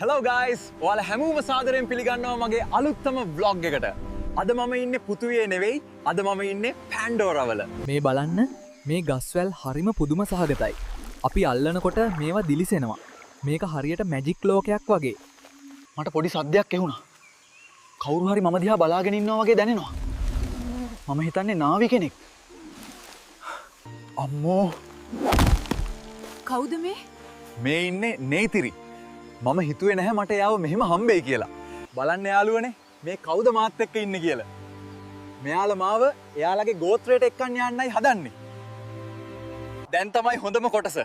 Hello guys! ඔයාලා හැමෝම සාදරයෙන් පිළිගන්නවා මගේ අලුත්ම vlog එකට. අද මම ඉන්නේ පුතුවේ නෙවෙයි. අද මම ඉන්නේ පැන්ඩෝරා වල. මේ බලන්න මේ ගස්වැල් හරිම පුදුම සහගතයි. අපි අල්ලනකොට මේවා දිලිසෙනවා. මේක හරියට මැජික් ලෝකයක් වගේ. මට පොඩි සද්දයක් ඇහුණා. කවුරු හරි මම දිහා බලාගෙන ඉන්නවා වගේ දැනෙනවා. මම හිතන්නේ නාවි කෙනෙක්. අම්මෝ. කවුද මේ? මේ ඉන්නේ නේතිරි. මම හිතුවේ නැහැ මට එයාව මෙහෙම හම්බෙයි කියලා. බලන්න යාළුවනේ මේ කවුද මාත් එක්ක ඉන්නේ කියලා. මෙයාලා මාව එයාලගේ ගෝත්‍රයට එක්කන් යන්නයි හදන්නේ. දැන් තමයි හොඳම කොටස.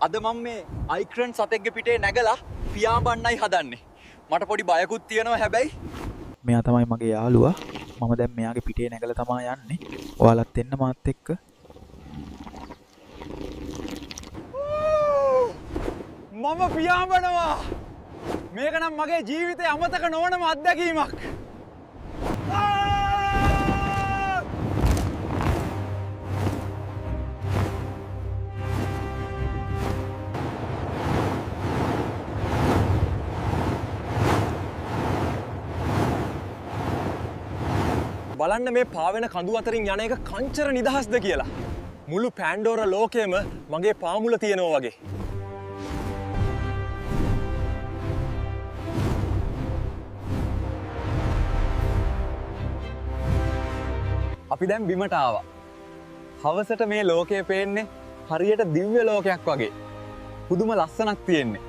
අද මම මේ අයික්‍රන් සතෙක්ගේ පිටේ නැගලා පියාඹන්නයි හදන්නේ. මට පොඩි බයකුත් තියෙනවා හැබැයි. මෙයා තමයි මගේ යාළුවා. මම දැන් මෙයාගේ පිටේ නැගලා තමයි යන්නේ. ඔයාලත් එන්න මාත් එක්ක. මම පියාඹනවා. මේක නම් මගේ ජීවිතේ අමතක නොවනම අත්දැකීමක්. බලන්න මේ පාවෙන කඳු අතරින් යන එක කංචර නිදහස්ද කියලා. මුළු පැන්ඩෝරා ලෝකෙම මගේ පාමුල තියෙනවා වගේ. අපි දැන් බිමට ආවා. හවසට මේ ලෝකය පේන්නේ හරියට දිව්‍ය ලෝකයක් වගේ. පුදුම ලස්සනක් තියෙන්නේ.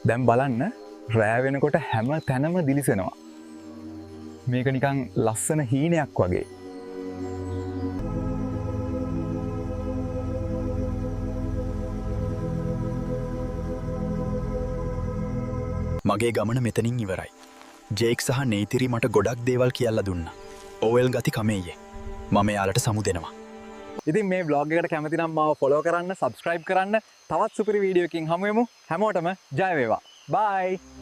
දැන් බලන්න රෑ වෙනකොට හැම තැනම දිලිසෙනවා. මේක නිකන් ලස්සන හීනයක් වගේ. මගේ ගමන මෙතනින් ඉවරයි. ජේක් සහ නේතිරි මට ගොඩක් දේවල් කියලා දුන්නා. ඕවෙල් ගති කමෙయ్యේ. මම යාලට සමු දෙනවා. ඉතින් මේ vlog එකට කැමති නම් මාව follow කරන්න, subscribe කරන්න. තවත් සුපිරි වීඩියෝ එකකින් හමු වෙමු. හැමෝටම ජය වේවා. bye.